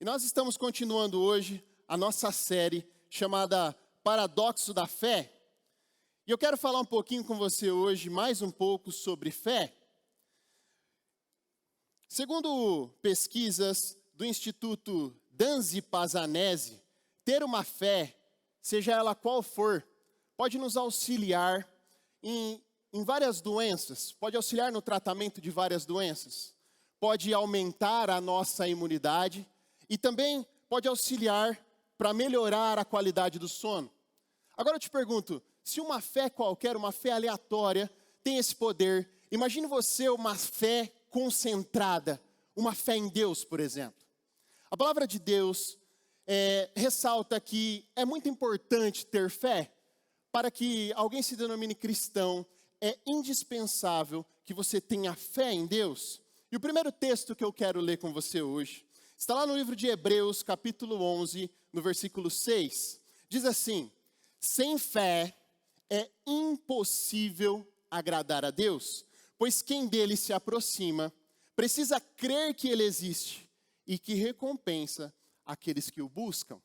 E nós estamos continuando hoje a nossa série chamada Paradoxo da Fé. E eu quero falar um pouquinho com você hoje, mais um pouco sobre fé. Segundo pesquisas do Instituto Danzi Pazanese, ter uma fé, seja ela qual for, pode nos auxiliar em várias doenças, pode auxiliar no tratamento de várias doenças, pode aumentar a nossa imunidade e também pode auxiliar para melhorar a qualidade do sono. Agora eu te pergunto, se uma fé qualquer, uma fé aleatória, tem esse poder, imagine você uma fé concentrada, uma fé em Deus, por exemplo. A palavra de Deus ressalta que é muito importante ter fé. Para que alguém se denomine cristão, é indispensável que você tenha fé em Deus. E o primeiro texto que eu quero ler com você hoje está lá no livro de Hebreus, capítulo 11, no versículo 6. Diz assim: sem fé é impossível agradar a Deus, pois quem dele se aproxima precisa crer que ele existe e que recompensa aqueles que o buscam.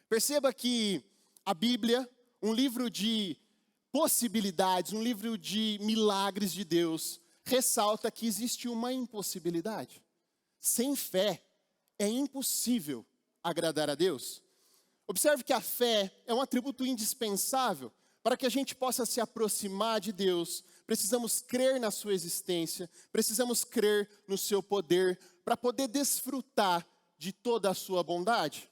Perceba que a Bíblia, um livro de possibilidades, um livro de milagres de Deus, ressalta que existe uma impossibilidade. Sem fé é impossível agradar a Deus. Observe que a fé é um atributo indispensável para que a gente possa se aproximar de Deus. Precisamos crer na sua existência, precisamos crer no seu poder para poder desfrutar de toda a sua bondade.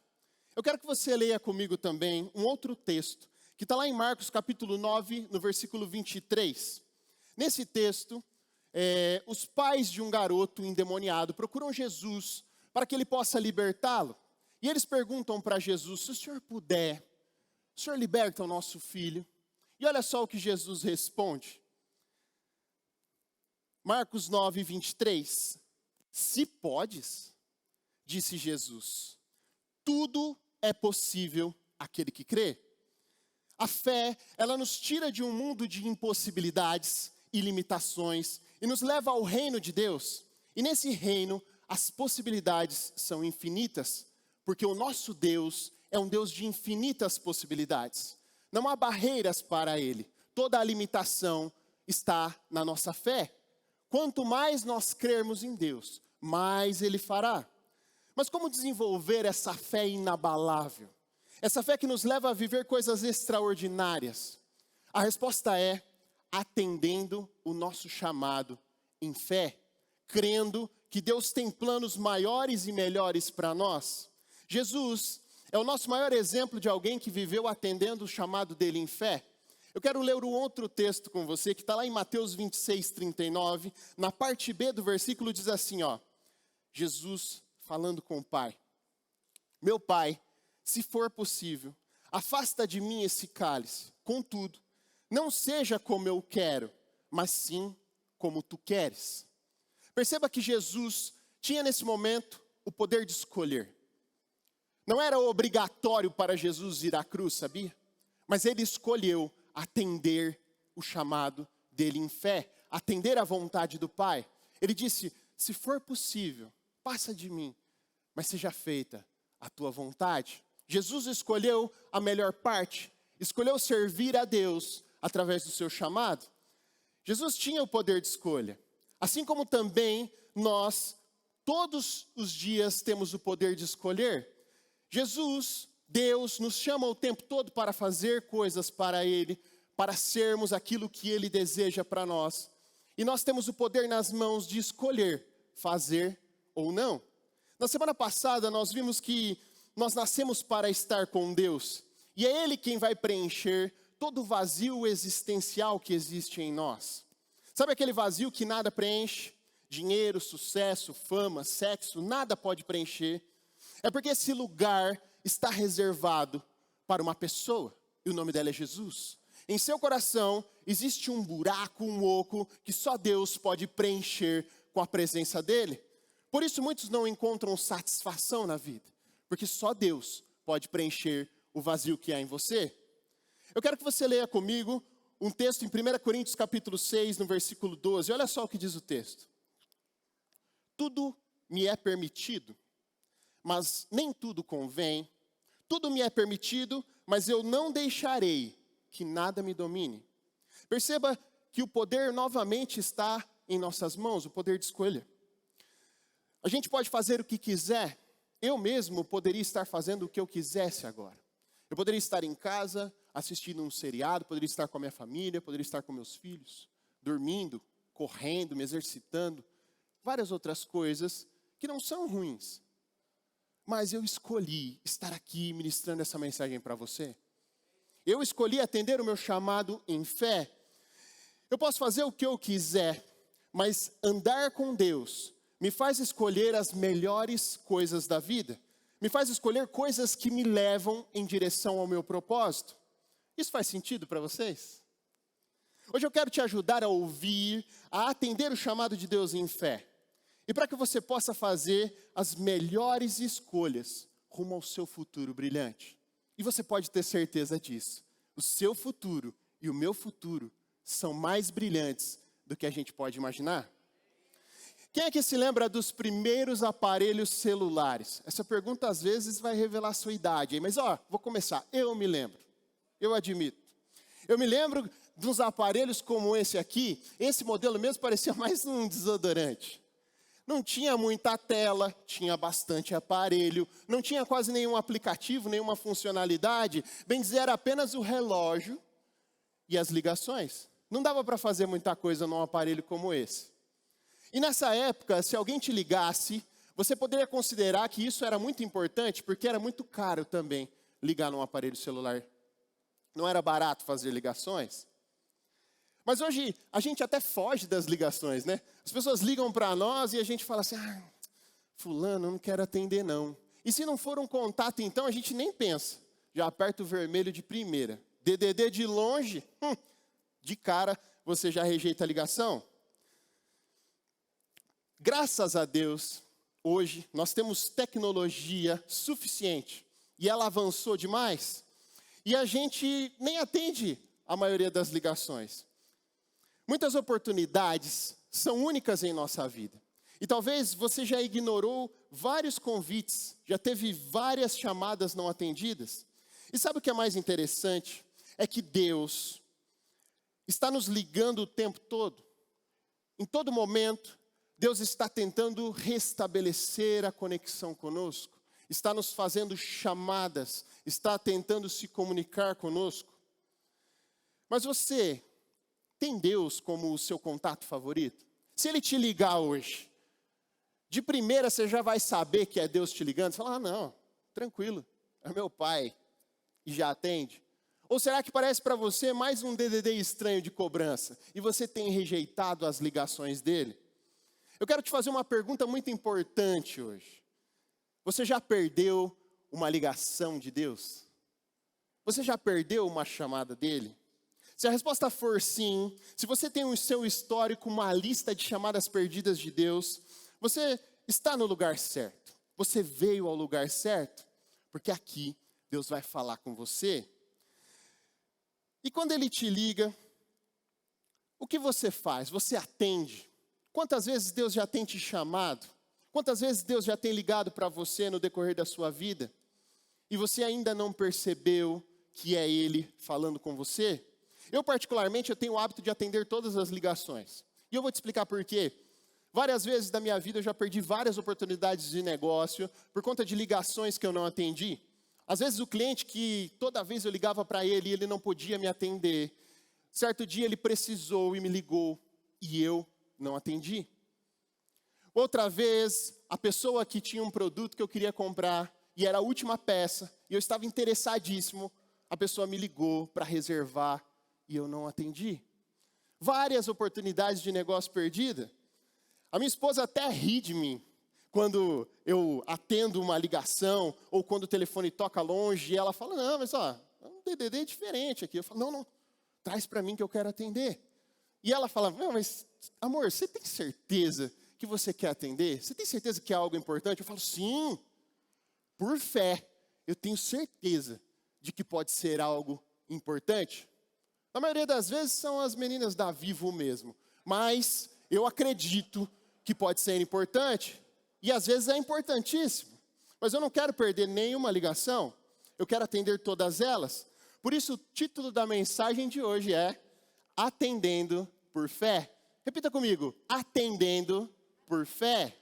Eu quero que você leia comigo também um outro texto, que está lá em Marcos capítulo 9, no versículo 23. Nesse texto, os pais de um garoto endemoniado procuram Jesus para que ele possa libertá-lo. E eles perguntam para Jesus: se o senhor puder, o senhor liberta o nosso filho? E olha só o que Jesus responde. Marcos 9, 23. Se podes, disse Jesus, tudo é possível àquele que crê. A fé, ela nos tira de um mundo de impossibilidades e limitações e nos leva ao reino de Deus. E nesse reino, as possibilidades são infinitas, porque o nosso Deus é um Deus de infinitas possibilidades. Não há barreiras para Ele. Toda a limitação está na nossa fé. Quanto mais nós crermos em Deus, mais Ele fará. Mas como desenvolver essa fé inabalável? Essa fé que nos leva a viver coisas extraordinárias? A resposta é atendendo o nosso chamado em fé, crendo que Deus tem planos maiores e melhores para nós. Jesus é o nosso maior exemplo de alguém que viveu atendendo o chamado dele em fé. Eu quero ler um outro texto com você, que está lá em Mateus 26, 39, na parte B do versículo diz assim, ó, Jesus falando com o Pai: meu Pai, se for possível, afasta de mim esse cálice. Contudo, não seja como eu quero, mas sim como tu queres. Perceba que Jesus tinha nesse momento o poder de escolher. Não era obrigatório para Jesus ir à cruz, sabia? Mas ele escolheu atender o chamado dele em fé, atender a vontade do Pai. Ele disse: se for possível, passa de mim, mas seja feita a tua vontade. Jesus escolheu a melhor parte, escolheu servir a Deus através do seu chamado. Jesus tinha o poder de escolha, assim como também nós, todos os dias, temos o poder de escolher. Jesus, Deus, nos chama o tempo todo para fazer coisas para Ele, para sermos aquilo que Ele deseja para nós. E nós temos o poder nas mãos de escolher fazer ou não. Na semana passada nós vimos que nós nascemos para estar com Deus. E é Ele quem vai preencher todo o vazio existencial que existe em nós. Sabe aquele vazio que nada preenche? Dinheiro, sucesso, fama, sexo, nada pode preencher. É porque esse lugar está reservado para uma pessoa. E o nome dela é Jesus. Em seu coração existe um buraco, um oco, que só Deus pode preencher com a presença dEle. Por isso muitos não encontram satisfação na vida, porque só Deus pode preencher o vazio que há em você. Eu quero que você leia comigo um texto em 1 Coríntios capítulo 6, no versículo 12. Olha só o que diz o texto. Tudo me é permitido, mas nem tudo convém. Tudo me é permitido, mas eu não deixarei que nada me domine. Perceba que o poder novamente está em nossas mãos, o poder de escolha. A gente pode fazer o que quiser. Eu mesmo poderia estar fazendo o que eu quisesse agora. Eu poderia estar em casa, assistindo um seriado, poderia estar com a minha família, poderia estar com meus filhos, dormindo, correndo, me exercitando, várias outras coisas que não são ruins. Mas eu escolhi estar aqui ministrando essa mensagem para você. Eu escolhi atender o meu chamado em fé. Eu posso fazer o que eu quiser, mas andar com Deus me faz escolher as melhores coisas da vida. Me faz escolher coisas que me levam em direção ao meu propósito. Isso faz sentido para vocês? Hoje eu quero te ajudar a ouvir, a atender o chamado de Deus em fé. E para que você possa fazer as melhores escolhas rumo ao seu futuro brilhante. E você pode ter certeza disso. O seu futuro e o meu futuro são mais brilhantes do que a gente pode imaginar. Quem é que se lembra dos primeiros aparelhos celulares? Essa pergunta às vezes vai revelar a sua idade. Mas vou começar. Eu me lembro. Eu admito. Eu me lembro dos aparelhos como esse aqui. Esse modelo mesmo parecia mais um desodorante. Não tinha muita tela, tinha bastante aparelho, não tinha quase nenhum aplicativo, nenhuma funcionalidade. Bem dizer, era apenas o relógio e as ligações. Não dava para fazer muita coisa num aparelho como esse. E nessa época, se alguém te ligasse, você poderia considerar que isso era muito importante, porque era muito caro também ligar num aparelho celular. Não era barato fazer ligações. Mas hoje a gente até foge das ligações, né? As pessoas ligam para nós e a gente fala assim, fulano, eu não quero atender não. E se não for um contato então, a gente nem pensa. Já aperta o vermelho de primeira. DDD de longe, de cara você já rejeita a ligação. Graças a Deus, hoje nós temos tecnologia suficiente. E ela avançou demais. E a gente nem atende a maioria das ligações. Muitas oportunidades são únicas em nossa vida. E talvez você já ignorou vários convites, já teve várias chamadas não atendidas. E sabe o que é mais interessante? É que Deus está nos ligando o tempo todo. Em todo momento, Deus está tentando restabelecer a conexão conosco. Está nos fazendo chamadas, está tentando se comunicar conosco. Mas você tem Deus como o seu contato favorito? Se Ele te ligar hoje, de primeira você já vai saber que é Deus te ligando? Você fala, não, tranquilo, é meu pai, e já atende. Ou será que parece para você mais um DDD estranho de cobrança, e você tem rejeitado as ligações dele? Eu quero te fazer uma pergunta muito importante hoje. Você já perdeu uma ligação de Deus? Você já perdeu uma chamada dele? Se a resposta for sim, se você tem o seu histórico, uma lista de chamadas perdidas de Deus, você está no lugar certo. Você veio ao lugar certo, porque aqui Deus vai falar com você. E quando Ele te liga, o que você faz? Você atende? Quantas vezes Deus já tem te chamado? Quantas vezes Deus já tem ligado para você no decorrer da sua vida? E você ainda não percebeu que é Ele falando com você? Eu particularmente, eu tenho o hábito de atender todas as ligações. E eu vou te explicar por quê. Várias vezes da minha vida eu já perdi várias oportunidades de negócio por conta de ligações que eu não atendi. Às vezes o cliente que toda vez eu ligava para ele e ele não podia me atender. Certo dia ele precisou e me ligou e eu não atendi. Outra vez, a pessoa que tinha um produto que eu queria comprar e era a última peça e eu estava interessadíssimo, a pessoa me ligou para reservar e eu não atendi. Várias oportunidades de negócio perdida. A minha esposa até ri de mim quando eu atendo uma ligação ou quando o telefone toca longe e ela fala, não, mas é um DDD diferente aqui. Eu falo, não, traz para mim que eu quero atender. E ela fala, não, mas amor, você tem certeza que você quer atender? Você tem certeza que é algo importante? Eu falo, sim, por fé, eu tenho certeza de que pode ser algo importante. Na maioria das vezes são as meninas da Vivo mesmo. Mas eu acredito que pode ser importante. E às vezes é importantíssimo. Mas eu não quero perder nenhuma ligação, eu quero atender todas elas. Por isso, o título da mensagem de hoje é Atendendo por Fé. Repita comigo, atendendo por fé.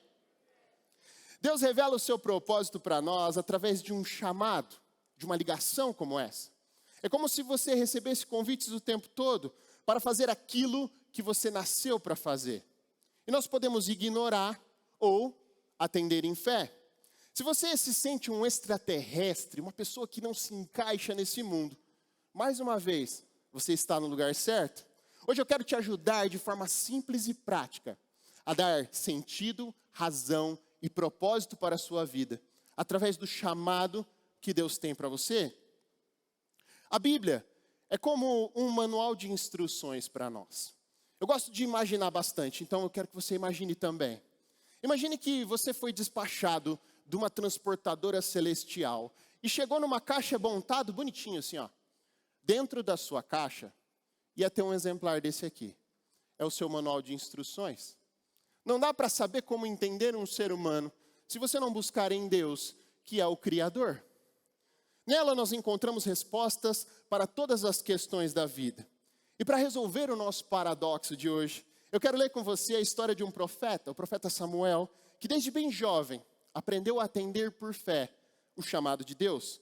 Deus revela o seu propósito para nós através de um chamado, de uma ligação como essa. É como se você recebesse convites o tempo todo para fazer aquilo que você nasceu para fazer. E nós podemos ignorar ou atender em fé. Se você se sente um extraterrestre, uma pessoa que não se encaixa nesse mundo, mais uma vez, você está no lugar certo. Hoje eu quero te ajudar de forma simples e prática a dar sentido, razão e propósito para a sua vida, através do chamado que Deus tem para você. A Bíblia é como um manual de instruções para nós. Eu gosto de imaginar bastante, então eu quero que você imagine também. Imagine que você foi despachado de uma transportadora celestial e chegou numa caixa montado bonitinho assim, ó. Dentro da sua caixa ia ter um exemplar desse aqui. É o seu manual de instruções. Não dá para saber como entender um ser humano se você não buscar em Deus, que é o Criador. Nela nós encontramos respostas para todas as questões da vida. E para resolver o nosso paradoxo de hoje, eu quero ler com você a história de um profeta, o profeta Samuel, que desde bem jovem aprendeu a atender por fé o chamado de Deus.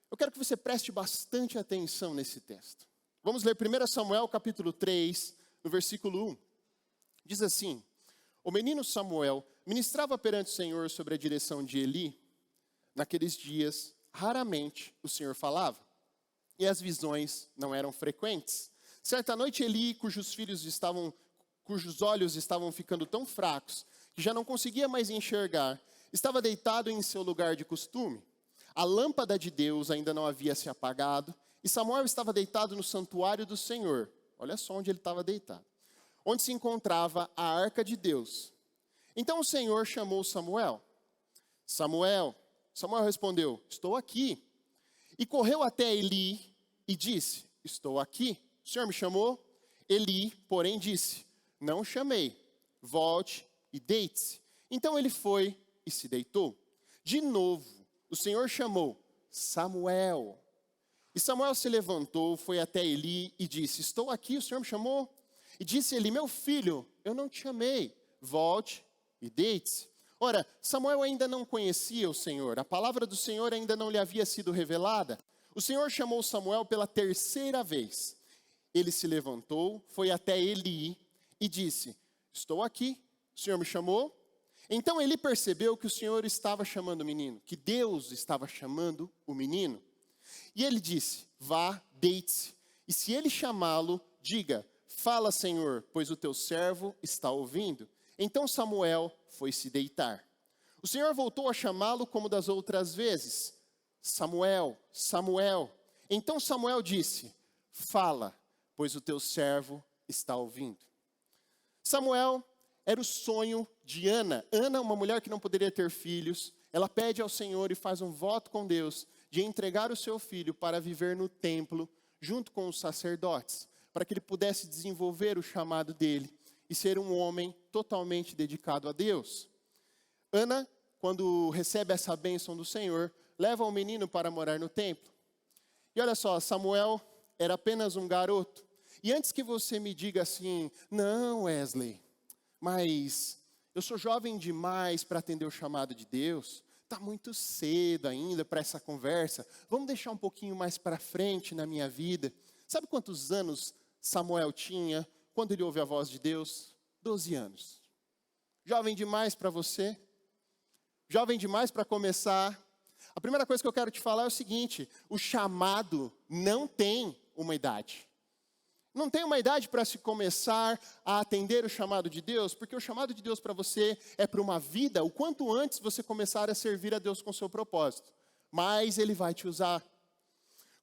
Eu quero que você preste bastante atenção nesse texto. Vamos ler 1 Samuel capítulo 3, no versículo 1. Diz assim: O menino Samuel ministrava perante o Senhor sobre a direção de Eli. Naqueles dias, raramente o Senhor falava, e as visões não eram frequentes. Certa noite, Eli, cujos olhos estavam ficando tão fracos, que já não conseguia mais enxergar, estava deitado em seu lugar de costume. A lâmpada de Deus ainda não havia se apagado, e Samuel estava deitado no santuário do Senhor. Olha só onde ele estava deitado. Onde se encontrava a arca de Deus. Então o Senhor chamou Samuel. Samuel respondeu, estou aqui. E correu até Eli e disse, estou aqui. O Senhor me chamou? Eli, porém, disse, não chamei, volte e deite-se. Então ele foi e se deitou. De novo, o Senhor chamou, Samuel. E Samuel se levantou, foi até Eli e disse, estou aqui, o Senhor me chamou? E disse Eli, meu filho, eu não te chamei, volte e deite-se. Ora, Samuel ainda não conhecia o Senhor, a palavra do Senhor ainda não lhe havia sido revelada. O Senhor chamou Samuel pela terceira vez. Ele se levantou, foi até Eli e disse, estou aqui, o Senhor me chamou? Então Eli percebeu que o Senhor estava chamando o menino, que Deus estava chamando o menino. E ele disse, vá, deite-se, e se ele chamá-lo, diga, fala, Senhor, pois o teu servo está ouvindo. Então Samuel foi se deitar. O Senhor voltou a chamá-lo como das outras vezes. Samuel, Samuel. Então Samuel disse, fala, pois o teu servo está ouvindo. Samuel era o sonho de Ana. Ana, uma mulher que não poderia ter filhos, ela pede ao Senhor e faz um voto com Deus de entregar o seu filho para viver no templo junto com os sacerdotes, para que ele pudesse desenvolver o chamado dele e ser um homem totalmente dedicado a Deus. Ana, quando recebe essa bênção do Senhor, leva o menino para morar no templo. E olha só, Samuel era apenas um garoto. E antes que você me diga assim, não, Wesley, mas eu sou jovem demais para atender o chamado de Deus, está muito cedo ainda para essa conversa, vamos deixar um pouquinho mais para frente na minha vida. Sabe quantos anos Samuel tinha quando ele ouve a voz de Deus? 12 anos. Jovem demais para você? Jovem demais para começar? A primeira coisa que eu quero te falar é o seguinte, o chamado não tem uma idade. Não tem uma idade para se começar a atender o chamado de Deus, porque o chamado de Deus para você é para uma vida, o quanto antes você começar a servir a Deus com o seu propósito. Mas Ele vai te usar.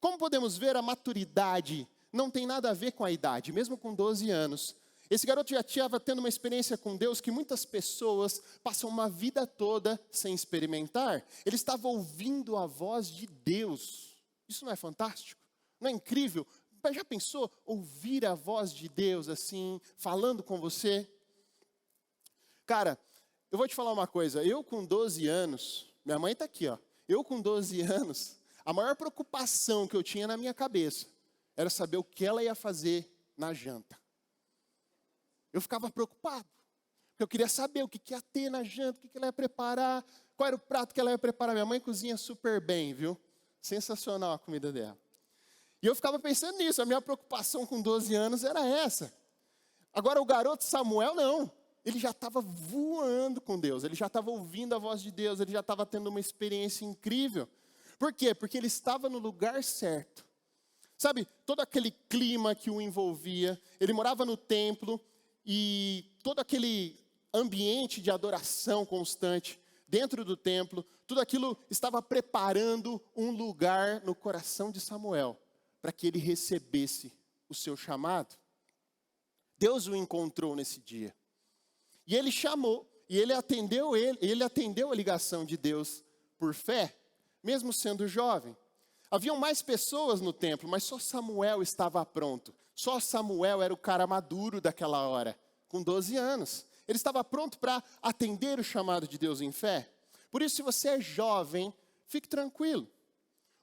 Como podemos ver, a maturidade não tem nada a ver com a idade, mesmo com 12 anos. Esse garoto já estava tendo uma experiência com Deus que muitas pessoas passam uma vida toda sem experimentar. Ele estava ouvindo a voz de Deus. Isso não é fantástico? Não é incrível? Já pensou ouvir a voz de Deus assim, falando com você? Cara, eu vou te falar uma coisa. Eu com 12 anos, minha mãe está aqui, ó. Eu com 12 anos, a maior preocupação que eu tinha na minha cabeça era saber o que ela ia fazer na janta. Eu ficava preocupado. Eu queria saber o que ia ter na janta, o que ela ia preparar, qual era o prato que ela ia preparar. Minha mãe cozinha super bem, viu? Sensacional a comida dela. E eu ficava pensando nisso, a minha preocupação com 12 anos era essa. Agora o garoto Samuel não. Ele já estava voando com Deus, ele já estava ouvindo a voz de Deus, ele já estava tendo uma experiência incrível. Por quê? Porque ele estava no lugar certo. Sabe, todo aquele clima que o envolvia, ele morava no templo e todo aquele ambiente de adoração constante dentro do templo, tudo aquilo estava preparando um lugar no coração de Samuel para que ele recebesse o seu chamado. Deus o encontrou nesse dia. E ele chamou, e ele atendeu a ligação de Deus por fé, mesmo sendo jovem. Haviam mais pessoas no templo, mas só Samuel estava pronto. Só Samuel era o cara maduro daquela hora, com 12 anos. Ele estava pronto para atender o chamado de Deus em fé. Por isso, se você é jovem, fique tranquilo.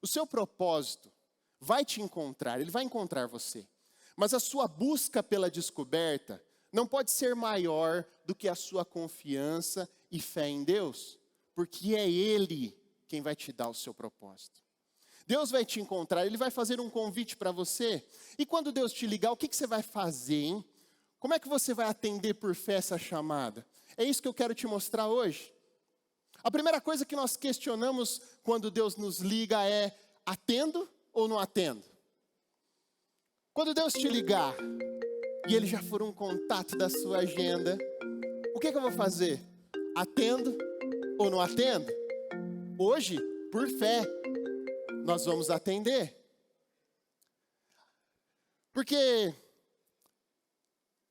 O seu propósito vai te encontrar, ele vai encontrar você. Mas a sua busca pela descoberta não pode ser maior do que a sua confiança e fé em Deus, porque é Ele quem vai te dar o seu propósito. Deus vai te encontrar, Ele vai fazer um convite para você. E quando Deus te ligar, o que você vai fazer, hein? Como é que você vai atender por fé essa chamada? É isso que eu quero te mostrar hoje. A primeira coisa que nós questionamos quando Deus nos liga é: atendo ou não atendo? Quando Deus te ligar e Ele já for um contato da sua agenda, o que eu vou fazer? Atendo ou não atendo? Hoje, por fé, nós vamos atender. Porque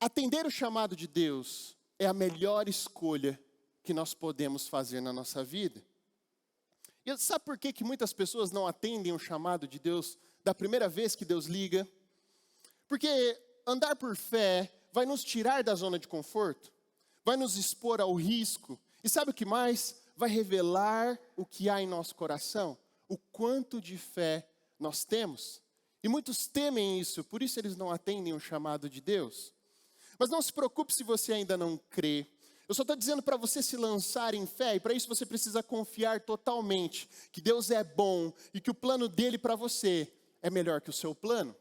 atender o chamado de Deus é a melhor escolha que nós podemos fazer na nossa vida. E sabe por que muitas pessoas não atendem o chamado de Deus da primeira vez que Deus liga? Porque andar por fé vai nos tirar da zona de conforto, vai nos expor ao risco, e sabe o que mais? Vai revelar o que há em nosso coração, o quanto de fé nós temos. E muitos temem isso, por isso eles não atendem o chamado de Deus. Mas não se preocupe se você ainda não crê. Eu só estou dizendo para você se lançar em fé, e para isso você precisa confiar totalmente que Deus é bom e que o plano dele para você é melhor que o seu plano.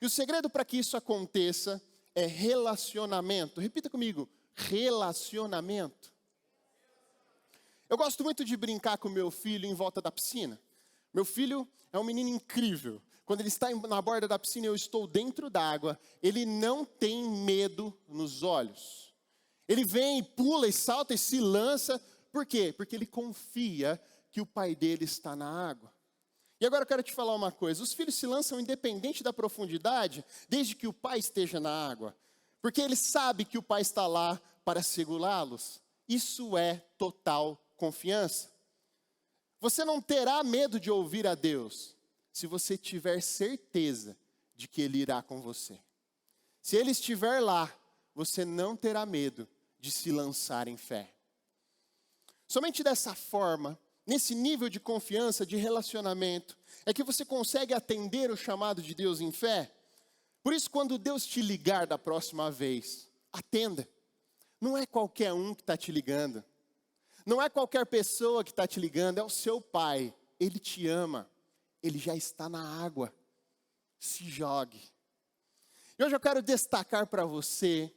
E o segredo para que isso aconteça é relacionamento. Repita comigo, relacionamento. Eu gosto muito de brincar com meu filho em volta da piscina. Meu filho é um menino incrível. Quando ele está na borda da piscina e eu estou dentro d'água, ele não tem medo nos olhos. Ele vem e pula e salta e se lança. Por quê? Porque ele confia que o pai dele está na água. E agora eu quero te falar uma coisa, os filhos se lançam independente da profundidade, desde que o pai esteja na água, porque ele sabe que o pai está lá para segurá-los. Isso é total confiança. Você não terá medo de ouvir a Deus, se você tiver certeza de que Ele irá com você. Se Ele estiver lá, você não terá medo de se lançar em fé. Somente dessa forma, nesse nível de confiança, de relacionamento, é que você consegue atender o chamado de Deus em fé. Por isso, quando Deus te ligar da próxima vez, atenda. Não é qualquer um que está te ligando. Não é qualquer pessoa que está te ligando, é o seu pai. Ele te ama. Ele já está na água. Se jogue. E hoje eu quero destacar para você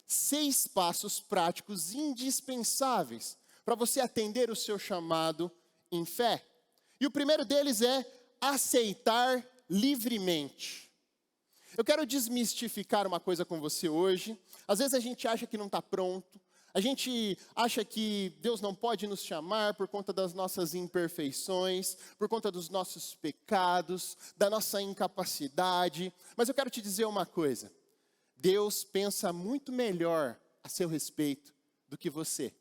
6 passos práticos indispensáveis para você atender o seu chamado em fé. E o primeiro deles é aceitar livremente. Eu quero desmistificar uma coisa com você hoje. Às vezes a gente acha que não está pronto. A gente acha que Deus não pode nos chamar por conta das nossas imperfeições, por conta dos nossos pecados, da nossa incapacidade. Mas eu quero te dizer uma coisa. Deus pensa muito melhor a seu respeito do que você.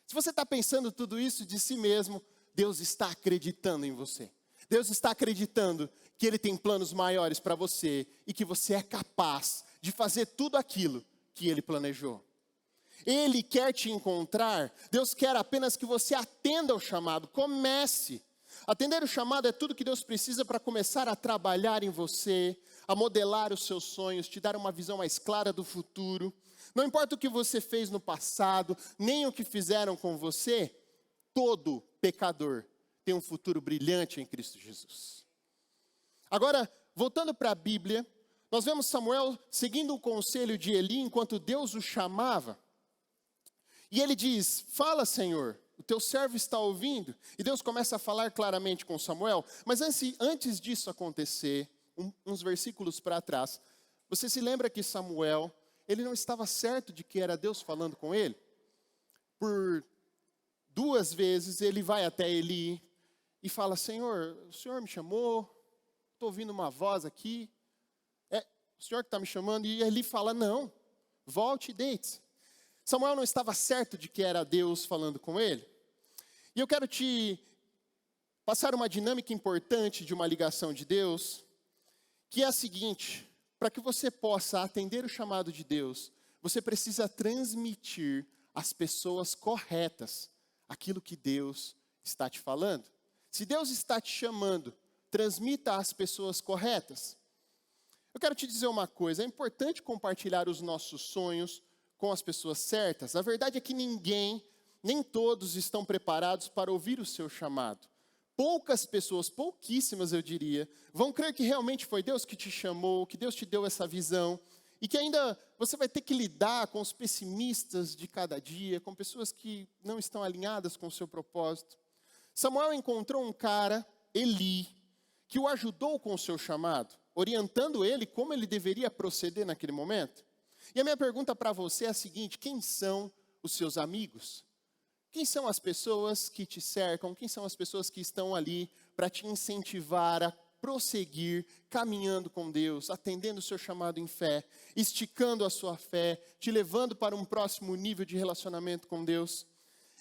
Se você está pensando tudo isso de si mesmo, Deus está acreditando em você. Deus está acreditando que Ele tem planos maiores para você e que você é capaz de fazer tudo aquilo que Ele planejou. Ele quer te encontrar. Deus quer apenas que você atenda ao chamado. Comece. Atender o chamado é tudo que Deus precisa para começar a trabalhar em você, a modelar os seus sonhos, te dar uma visão mais clara do futuro. Não importa o que você fez no passado, nem o que fizeram com você, todo pecador tem um futuro brilhante em Cristo Jesus. Agora, voltando para a Bíblia, nós vemos Samuel seguindo o conselho de Eli enquanto Deus o chamava. E ele diz: fala, Senhor, o teu servo está ouvindo. E Deus começa a falar claramente com Samuel. Mas antes disso acontecer, uns versículos para trás, você se lembra que Samuel, ele não estava certo de que era Deus falando com ele? Por 2 vezes ele vai até Eli e fala: Senhor, o Senhor me chamou, estou ouvindo uma voz aqui. É o Senhor que está me chamando? E Eli fala: não, volte e deite-se. Samuel não estava certo de que era Deus falando com ele. E eu quero te passar uma dinâmica importante de uma ligação de Deus, que é a seguinte: para que você possa atender o chamado de Deus, você precisa transmitir às pessoas corretas aquilo que Deus está te falando. Se Deus está te chamando, transmita às pessoas corretas. Eu quero te dizer uma coisa: é importante compartilhar os nossos sonhos com as pessoas certas. A verdade é que nem todos estão preparados para ouvir o seu chamado. Poucas pessoas, pouquíssimas eu diria, vão crer que realmente foi Deus que te chamou, que Deus te deu essa visão, e que ainda você vai ter que lidar com os pessimistas de cada dia, com pessoas que não estão alinhadas com o seu propósito. Samuel encontrou um cara, Eli, que o ajudou com o seu chamado, orientando ele como ele deveria proceder naquele momento. E a minha pergunta para você é a seguinte: quem são os seus amigos? Quem são as pessoas que te cercam? Quem são as pessoas que estão ali para te incentivar a prosseguir, caminhando com Deus, atendendo o seu chamado em fé, esticando a sua fé, te levando para um próximo nível de relacionamento com Deus?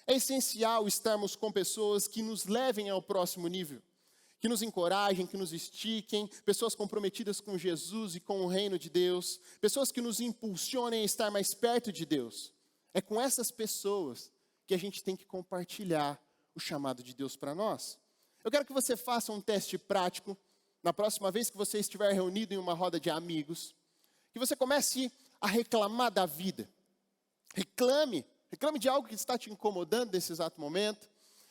É essencial estarmos com pessoas que nos levem ao próximo nível, que nos encorajem, que nos estiquem, pessoas comprometidas com Jesus e com o reino de Deus, pessoas que nos impulsionem a estar mais perto de Deus. É com essas pessoas que a gente tem que compartilhar o chamado de Deus para nós. Eu quero que você faça um teste prático, na próxima vez que você estiver reunido em uma roda de amigos, que você comece a reclamar da vida. Reclame de algo que está te incomodando nesse exato momento,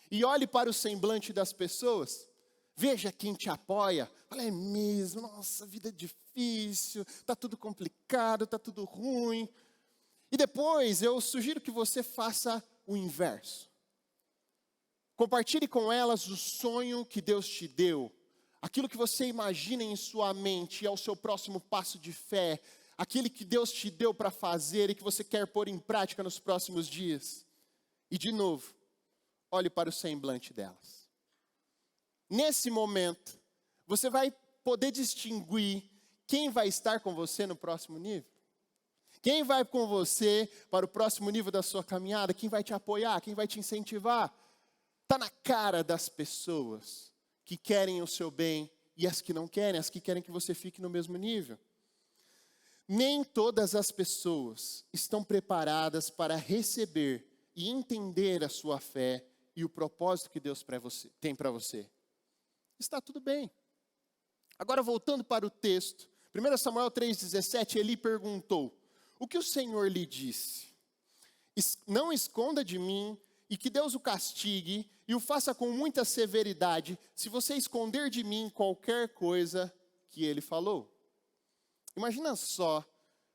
e olhe para o semblante das pessoas. Veja quem te apoia. Fala: é mesmo, nossa, a vida é difícil, está tudo complicado, está tudo ruim. E depois eu sugiro que você faça o inverso. Compartilhe com elas o sonho que Deus te deu, aquilo que você imagina em sua mente, é o seu próximo passo de fé, aquele que Deus te deu para fazer e que você quer pôr em prática nos próximos dias. E de novo, olhe para o semblante delas. Nesse momento, você vai poder distinguir quem vai estar com você no próximo nível. Quem vai com você para o próximo nível da sua caminhada? Quem vai te apoiar? Quem vai te incentivar? Está na cara das pessoas que querem o seu bem e as que não querem, as que querem que você fique no mesmo nível. Nem todas as pessoas estão preparadas para receber e entender a sua fé e o propósito que Deus tem para você. Está tudo bem. Agora, voltando para o texto, 1 Samuel 3,17, Eli perguntou: o que o Senhor lhe disse? Não esconda de mim, e que Deus o castigue e o faça com muita severidade, se você esconder de mim qualquer coisa que ele falou. Imagina só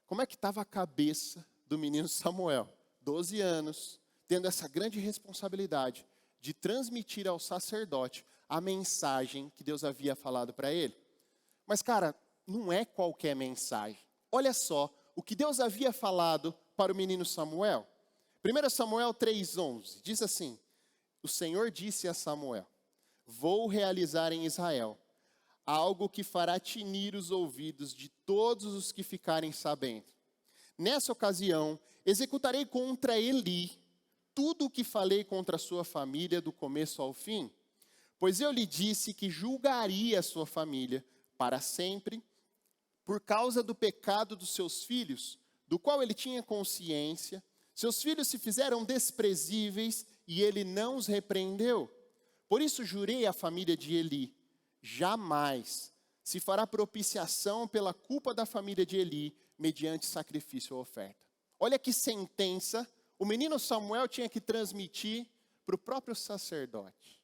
como é que estava a cabeça do menino Samuel, 12 anos, tendo essa grande responsabilidade de transmitir ao sacerdote a mensagem que Deus havia falado para ele. Mas, cara, não é qualquer mensagem. Olha só o que Deus havia falado para o menino Samuel. 1 Samuel 3,11 diz assim: o Senhor disse a Samuel: vou realizar em Israel algo que fará tinir os ouvidos de todos os que ficarem sabendo. Nessa ocasião, executarei contra Eli tudo o que falei contra a sua família do começo ao fim, pois eu lhe disse que julgaria a sua família para sempre, por causa do pecado dos seus filhos, do qual ele tinha consciência, Seus filhos se fizeram desprezíveis e ele não os repreendeu. Por isso jurei à família de Eli: jamais se fará propiciação pela culpa da família de Eli, mediante sacrifício ou oferta. Olha que sentença o menino Samuel tinha que transmitir para o próprio sacerdote.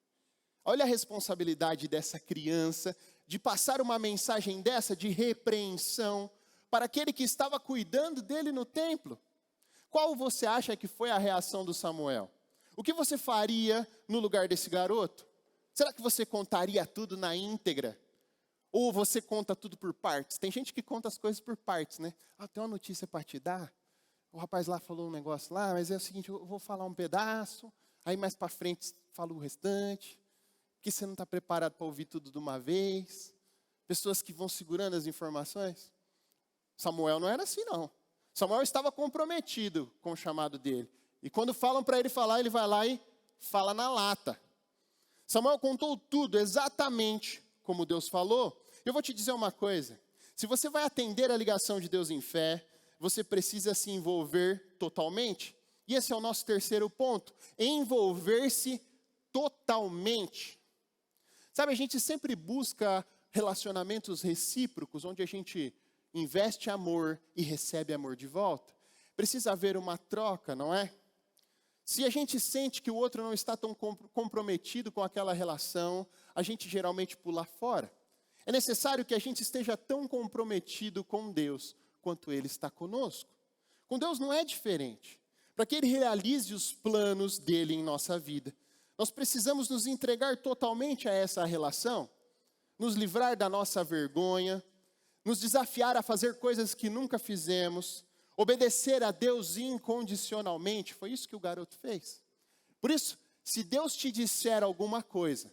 Olha a responsabilidade dessa criança de passar uma mensagem dessa de repreensão para aquele que estava cuidando dele no templo. Qual você acha que foi a reação do Samuel? O que você faria no lugar desse garoto? Será que você contaria tudo na íntegra? Ou você conta tudo por partes? Tem gente que conta as coisas por partes, né? Ah, tem uma notícia para te dar. O rapaz lá falou um negócio lá, mas é o seguinte, eu vou falar um pedaço, aí mais para frente falo o restante, porque você não está preparado para ouvir tudo de uma vez. Pessoas que vão segurando as informações. Samuel não era assim, não. Samuel estava comprometido com o chamado dele. E quando falam para ele falar, ele vai lá e fala na lata. Samuel contou tudo exatamente como Deus falou. Eu vou te dizer uma coisa. Se você vai atender a ligação de Deus em fé, você precisa se envolver totalmente. E esse é o nosso terceiro ponto. Envolver-se totalmente. Sabe, a gente sempre busca relacionamentos recíprocos, onde a gente investe amor e recebe amor de volta. Precisa haver uma troca, não é? Se a gente sente que o outro não está tão comprometido com aquela relação, a gente geralmente pula fora. É necessário que a gente esteja tão comprometido com Deus quanto Ele está conosco. Com Deus não é diferente. Para que Ele realize os planos dEle em nossa vida, nós precisamos nos entregar totalmente a essa relação, nos livrar da nossa vergonha, nos desafiar a fazer coisas que nunca fizemos, obedecer a Deus incondicionalmente. Foi isso que o garoto fez. Por isso, se Deus te disser alguma coisa,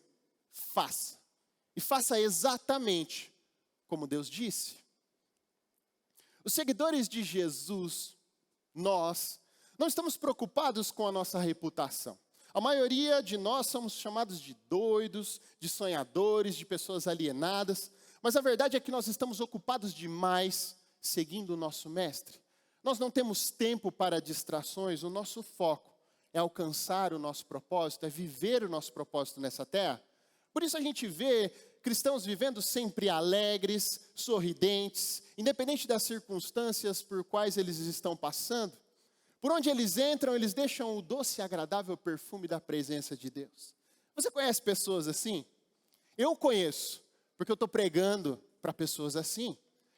faça. E faça exatamente como Deus disse. Os seguidores de Jesus, nós, não estamos preocupados com a nossa reputação. A maioria de nós somos chamados de doidos, de sonhadores, de pessoas alienadas. Mas a verdade é que nós estamos ocupados demais seguindo o nosso mestre. Nós não temos tempo para distrações, o nosso foco é alcançar o nosso propósito, é viver o nosso propósito nessa terra. Por isso a gente vê cristãos vivendo sempre alegres, sorridentes, independente das circunstâncias por quais eles estão passando. Por onde eles entram, eles deixam o doce e agradável perfume da presença de Deus. Você conhece pessoas assim? Eu conheço, porque eu estou pregando para pessoas assim.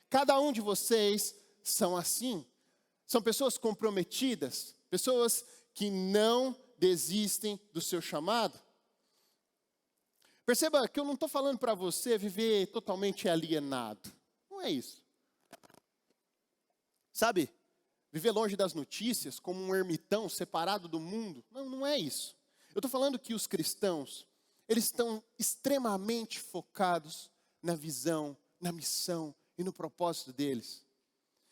Cada um de vocês são assim. São pessoas comprometidas, pessoas que não desistem do seu chamado. Perceba que eu não estou falando para você viver totalmente alienado. Não é isso. Sabe, viver longe das notícias, como um ermitão separado do mundo. Não é isso. Eu estou falando que os cristãos, eles estão extremamente focados na visão, na missão e no propósito deles.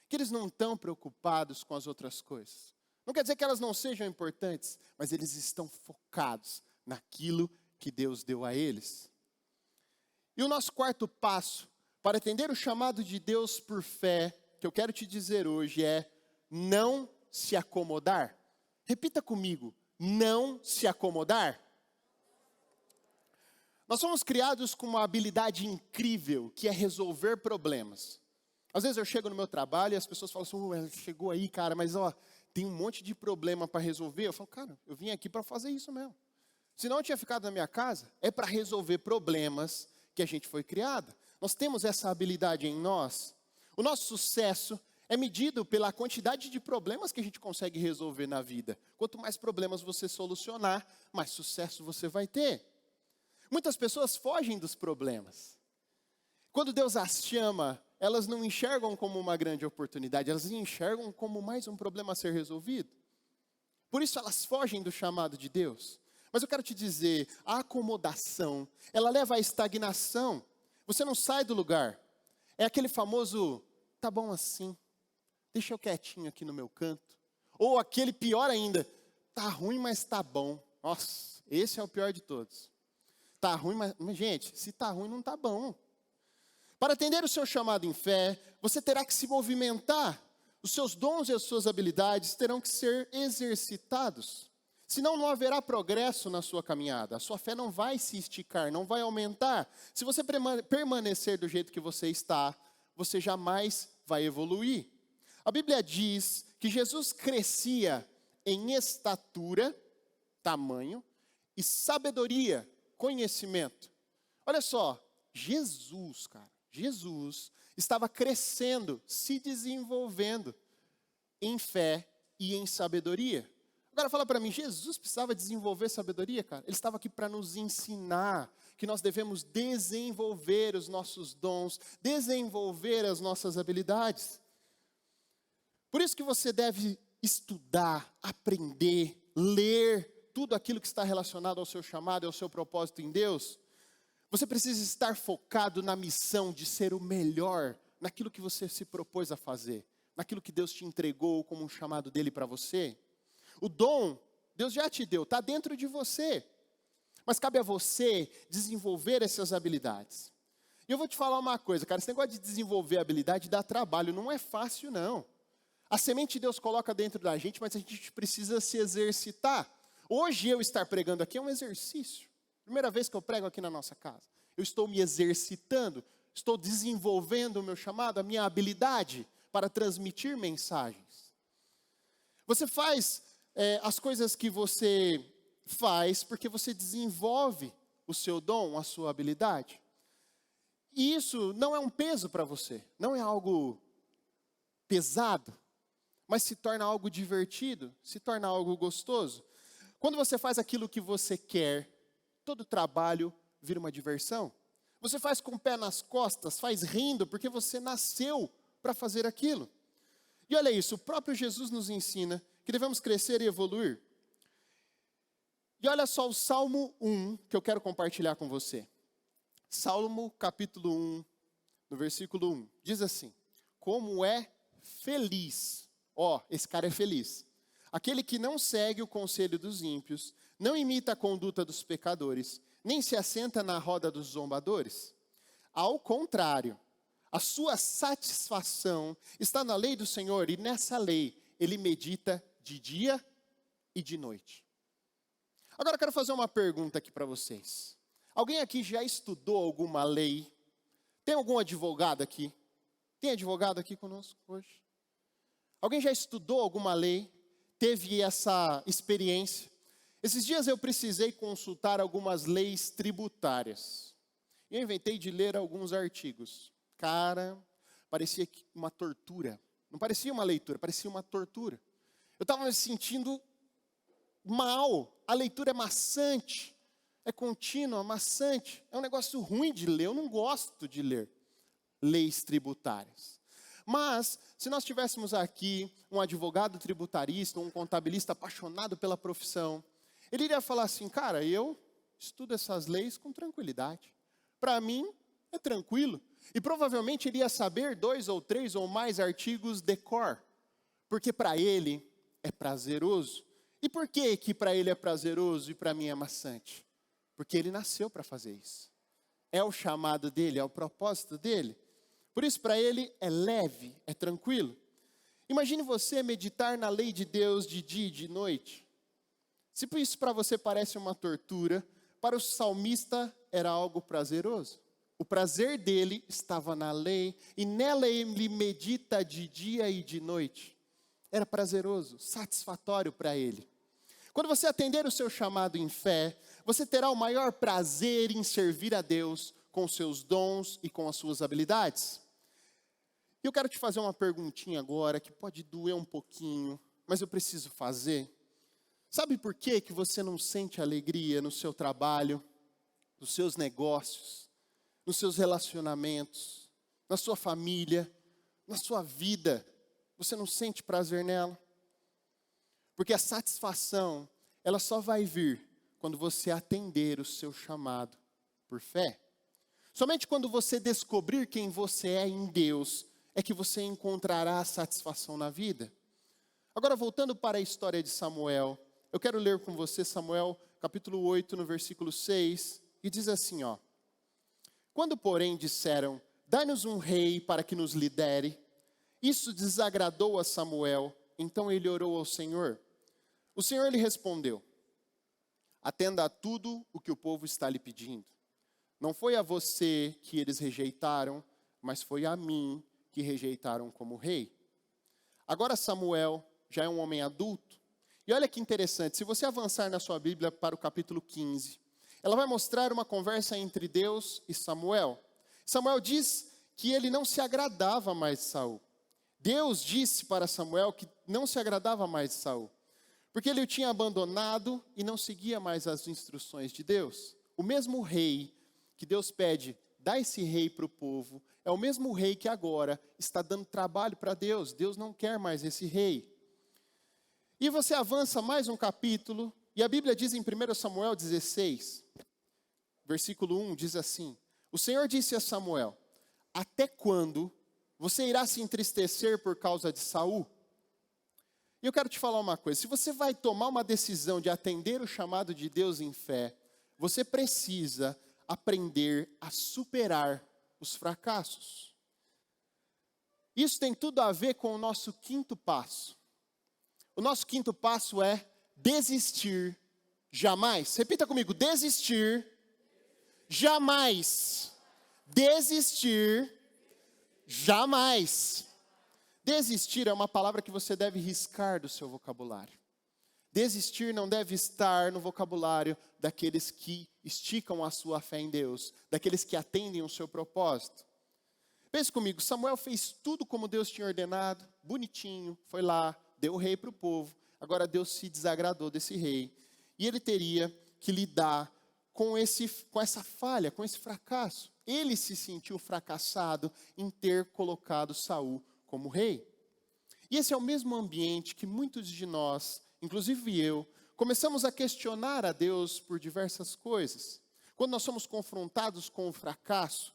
Que eles não estão preocupados com as outras coisas. Não quer dizer que elas não sejam importantes, mas eles estão focados naquilo que Deus deu a eles. E o nosso quarto passo para atender o chamado de Deus por fé, que eu quero te dizer hoje é não se acomodar. Repita comigo, não se acomodar. Nós somos criados com uma habilidade incrível, que é resolver problemas. Às vezes eu chego no meu trabalho e as pessoas falam assim, chegou aí, cara, mas ó, tem um monte de problema para resolver. Eu falo, cara, eu vim aqui para fazer isso mesmo. Senão eu tinha ficado na minha casa, é para resolver problemas que a gente foi criada. Nós temos essa habilidade em nós. O nosso sucesso é medido pela quantidade de problemas que a gente consegue resolver na vida. Quanto mais problemas você solucionar, mais sucesso você vai ter. Muitas pessoas fogem dos problemas. Quando Deus as chama, elas não enxergam como uma grande oportunidade, elas enxergam como mais um problema a ser resolvido. Por isso elas fogem do chamado de Deus. Mas eu quero te dizer, a acomodação, ela leva à estagnação. Você não sai do lugar. É aquele famoso, tá bom assim, deixa eu quietinho aqui no meu canto. Ou aquele pior ainda, tá ruim, mas tá bom. Nossa, esse é o pior de todos. Tá ruim, mas gente, se tá ruim, não tá bom. Para atender o seu chamado em fé, você terá que se movimentar. Os seus dons e as suas habilidades terão que ser exercitados. Senão não haverá progresso na sua caminhada. A sua fé não vai se esticar, não vai aumentar. Se você permanecer do jeito que você está, você jamais vai evoluir. A Bíblia diz que Jesus crescia em estatura, tamanho, e sabedoria, conhecimento. Olha só, Jesus estava crescendo, se desenvolvendo em fé e em sabedoria. Agora fala para mim, Jesus precisava desenvolver sabedoria, cara? Ele estava aqui para nos ensinar que nós devemos desenvolver os nossos dons, desenvolver as nossas habilidades. Por isso que você deve estudar, aprender, ler tudo aquilo que está relacionado ao seu chamado e ao seu propósito em Deus. Você precisa estar focado na missão de ser o melhor naquilo que você se propôs a fazer, naquilo que Deus te entregou como um chamado dele para você. O dom, Deus já te deu, está dentro de você. Mas cabe a você desenvolver essas habilidades. E eu vou te falar uma coisa, cara, esse negócio de desenvolver habilidade dá trabalho, não é fácil não. A semente Deus coloca dentro da gente, mas a gente precisa se exercitar. Hoje eu estar pregando aqui é um exercício. Primeira vez que eu prego aqui na nossa casa. Eu estou me exercitando, estou desenvolvendo o meu chamado, a minha habilidade para transmitir mensagens. Você faz as coisas que você faz porque você desenvolve o seu dom, a sua habilidade. E isso não é um peso para você, não é algo pesado, mas se torna algo divertido, se torna algo gostoso. Quando você faz aquilo que você quer, todo trabalho vira uma diversão. Você faz com o pé nas costas, faz rindo, porque você nasceu para fazer aquilo. E olha isso, o próprio Jesus nos ensina que devemos crescer e evoluir. E olha só o Salmo 1 que eu quero compartilhar com você. Salmo capítulo 1, no versículo 1, diz assim: como é feliz, esse cara é feliz, aquele que não segue o conselho dos ímpios, não imita a conduta dos pecadores, nem se assenta na roda dos zombadores. Ao contrário, a sua satisfação está na lei do Senhor, e nessa lei ele medita de dia e de noite. Agora eu quero fazer uma pergunta aqui para vocês. Alguém aqui já estudou alguma lei? Tem algum advogado aqui? Tem advogado aqui conosco hoje? Alguém já estudou alguma lei? Teve essa experiência? Esses dias eu precisei consultar algumas leis tributárias. E eu inventei de ler alguns artigos. Cara, parecia uma tortura. Não parecia uma leitura, parecia uma tortura. Eu estava me sentindo mal. A leitura é maçante, é contínua, maçante. É um negócio ruim de ler, eu não gosto de ler leis tributárias. Mas, se nós tivéssemos aqui um advogado tributarista, um contabilista apaixonado pela profissão, ele iria falar assim, cara, eu estudo essas leis com tranquilidade. Para mim, é tranquilo. E provavelmente iria saber 2 ou 3 ou mais artigos de cor. Porque para ele é prazeroso. E por que para ele é prazeroso e para mim é maçante? Porque ele nasceu para fazer isso. É o chamado dele, é o propósito dele. Por isso para ele é leve, é tranquilo. Imagine você meditar na lei de Deus de dia e de noite. Se isso para você parece uma tortura, para o salmista era algo prazeroso. O prazer dele estava na lei, e nela ele medita de dia e de noite. Era prazeroso, satisfatório para ele. Quando você atender o seu chamado em fé, você terá o maior prazer em servir a Deus com os seus dons e com as suas habilidades. E eu quero te fazer uma perguntinha agora, que pode doer um pouquinho, mas eu preciso fazer. Sabe por que você não sente alegria no seu trabalho, nos seus negócios, nos seus relacionamentos, na sua família, na sua vida? Você não sente prazer nela? Porque a satisfação, ela só vai vir quando você atender o seu chamado por fé. Somente quando você descobrir quem você é em Deus, é que você encontrará a satisfação na vida. Agora, voltando para a história de Samuel, eu quero ler com você Samuel, capítulo 8, no versículo 6, e diz assim, quando, porém, disseram, dai-nos um rei para que nos lidere, Isso desagradou a Samuel, então ele orou ao Senhor. O Senhor lhe respondeu: atenda a tudo o que o povo está lhe pedindo. Não foi a você que eles rejeitaram, mas foi a mim que rejeitaram como rei. Agora Samuel já é um homem adulto. E olha que interessante, se você avançar na sua Bíblia para o capítulo 15, ela vai mostrar uma conversa entre Deus e Samuel. Samuel diz que ele não se agradava mais de Saul. Deus disse para Samuel que não se agradava mais de Saul, porque ele o tinha abandonado e não seguia mais as instruções de Deus. O mesmo rei que Deus pede, dá esse rei para o povo, é o mesmo rei que agora está dando trabalho para Deus. Deus não quer mais esse rei. E você avança mais um capítulo, e a Bíblia diz em 1 Samuel 16, versículo 1, diz assim: o Senhor disse a Samuel: até quando você irá se entristecer por causa de Saul? E eu quero te falar uma coisa, se você vai tomar uma decisão de atender o chamado de Deus em fé, você precisa aprender a superar os fracassos. Isso tem tudo a ver com o nosso quinto passo. O nosso quinto passo é desistir jamais. Repita comigo: desistir jamais. Desistir jamais. Desistir é uma palavra que você deve riscar do seu vocabulário. Desistir não deve estar no vocabulário daqueles que esticam a sua fé em Deus, daqueles que atendem o seu propósito. Pense comigo, Samuel fez tudo como Deus tinha ordenado, bonitinho, foi lá, deu o rei para o povo. Agora Deus se desagradou desse rei. E ele teria que lidar com essa falha, com esse fracasso. Ele se sentiu fracassado em ter colocado Saul como rei. E esse é o mesmo ambiente que muitos de nós, inclusive eu, começamos a questionar a Deus por diversas coisas. Quando nós somos confrontados com o fracasso,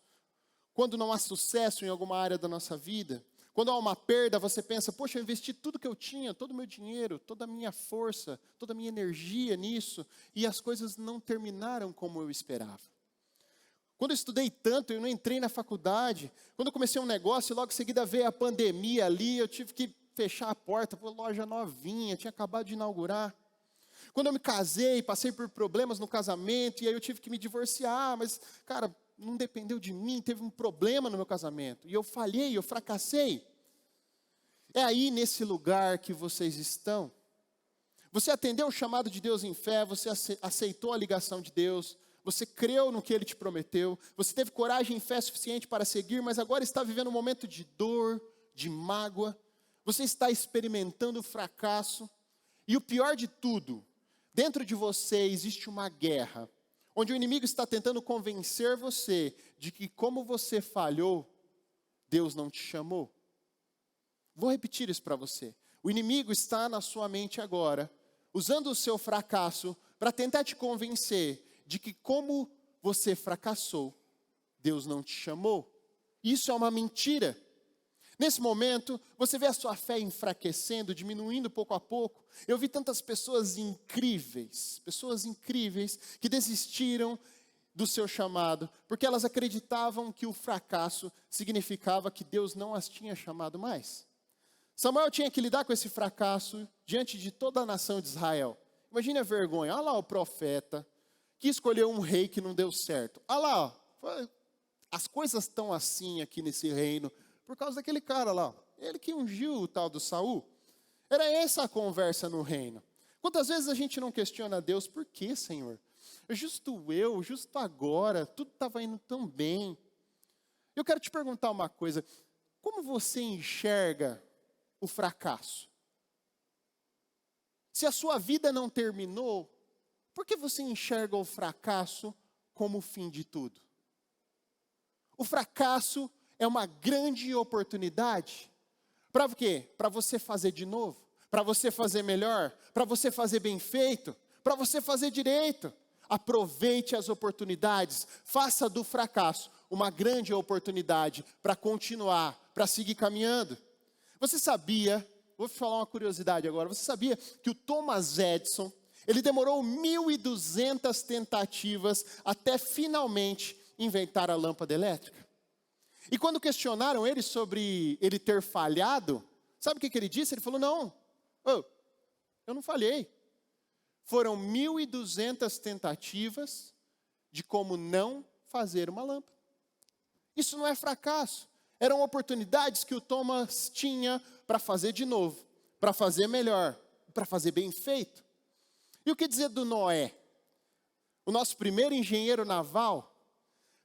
quando não há sucesso em alguma área da nossa vida, quando há uma perda, você pensa: poxa, eu investi tudo que eu tinha, todo o meu dinheiro, toda a minha força, toda a minha energia nisso, e as coisas não terminaram como eu esperava. Quando eu estudei tanto, eu não entrei na faculdade. Quando eu comecei um negócio, logo em seguida veio a pandemia ali, eu tive que fechar a porta, pô, loja novinha, tinha acabado de inaugurar. Quando eu me casei, passei por problemas no casamento, e aí eu tive que me divorciar, mas, cara, não dependeu de mim, teve um problema no meu casamento, e eu falhei, eu fracassei. É aí nesse lugar que vocês estão. Você atendeu o chamado de Deus em fé, você aceitou a ligação de Deus, você creu no que Ele te prometeu, você teve coragem e fé suficiente para seguir, mas agora está vivendo um momento de dor, de mágoa, você está experimentando fracasso, e o pior de tudo, dentro de você existe uma guerra, onde o inimigo está tentando convencer você de que como você falhou, Deus não te chamou. Vou repetir isso para você. O inimigo está na sua mente agora, usando o seu fracasso para tentar te convencer de que como você fracassou, Deus não te chamou. Isso é uma mentira. Nesse momento, você vê a sua fé enfraquecendo, diminuindo pouco a pouco. Eu vi tantas pessoas incríveis que desistiram do seu chamado, porque elas acreditavam que o fracasso significava que Deus não as tinha chamado mais. Samuel tinha que lidar com esse fracasso diante de toda a nação de Israel. Imagine a vergonha, olha lá o profeta, que escolheu um rei que não deu certo. Olha lá, ó, as coisas estão assim aqui nesse reino, por causa daquele cara lá, ele que ungiu o tal do Saul. Era essa a conversa no reino. Quantas vezes a gente não questiona a Deus, por que, Senhor? Justo agora, tudo estava indo tão bem. Eu quero te perguntar uma coisa, como você enxerga o fracasso? Se a sua vida não terminou, por que você enxerga o fracasso como o fim de tudo? O fracasso é uma grande oportunidade. Para o quê? Para você fazer de novo, para você fazer melhor, para você fazer bem feito, para você fazer direito. Aproveite as oportunidades, faça do fracasso uma grande oportunidade para continuar, para seguir caminhando. Você sabia, vou falar uma curiosidade agora, você sabia que o Thomas Edison, ele demorou 1.200 tentativas até finalmente inventar a lâmpada elétrica? E quando questionaram ele sobre ele ter falhado, sabe o que ele disse? Ele falou, não, eu não falhei. Foram 1.200 tentativas de como não fazer uma lâmpada. Isso não é fracasso. Eram oportunidades que o Thomas tinha para fazer de novo, para fazer melhor, para fazer bem feito. E o que dizer do Noé? O nosso primeiro engenheiro naval.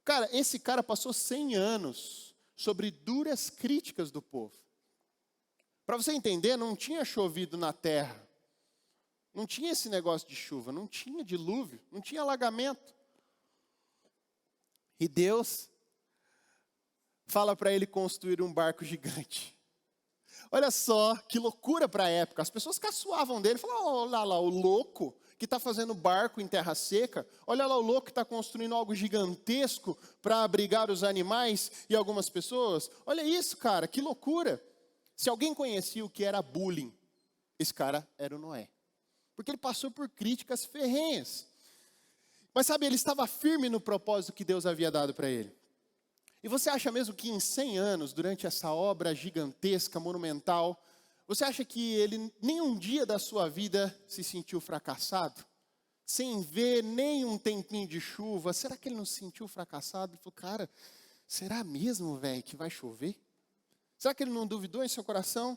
Cara, esse cara passou 100 anos sobre duras críticas do povo. Para você entender, não tinha chovido na terra. Não tinha esse negócio de chuva, não tinha dilúvio, não tinha alagamento. E Deus fala para ele construir um barco gigante. Olha só que loucura para a época. As pessoas caçoavam dele, falavam, olha lá, o louco que está fazendo barco em terra seca. Olha lá o louco que está construindo algo gigantesco para abrigar os animais e algumas pessoas. Olha isso, cara, que loucura. Se alguém conhecia o que era bullying, esse cara era o Noé. Porque ele passou por críticas ferrenhas. Mas sabe, ele estava firme no propósito que Deus havia dado para ele. E você acha mesmo que em 100 anos, durante essa obra gigantesca, monumental, você acha que ele nenhum dia da sua vida se sentiu fracassado? Sem ver nem um tempinho de chuva, será que ele não se sentiu fracassado? Ele falou, cara, será mesmo, velho, que vai chover? Será que ele não duvidou em seu coração?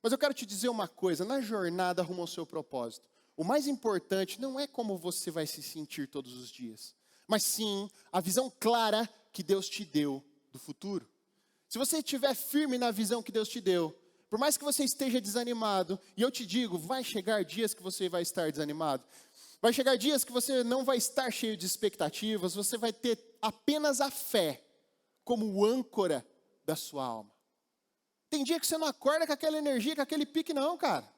Mas eu quero te dizer uma coisa, na jornada rumo ao seu propósito, o mais importante não é como você vai se sentir todos os dias, mas sim a visão clara que Deus te deu do futuro. Se você estiver firme na visão que Deus te deu, por mais que você esteja desanimado, e eu te digo, vai chegar dias que você vai estar desanimado, vai chegar dias que você não vai estar cheio de expectativas, você vai ter apenas a fé como âncora da sua alma. Tem dia que você não acorda com aquela energia, com aquele pique não, cara.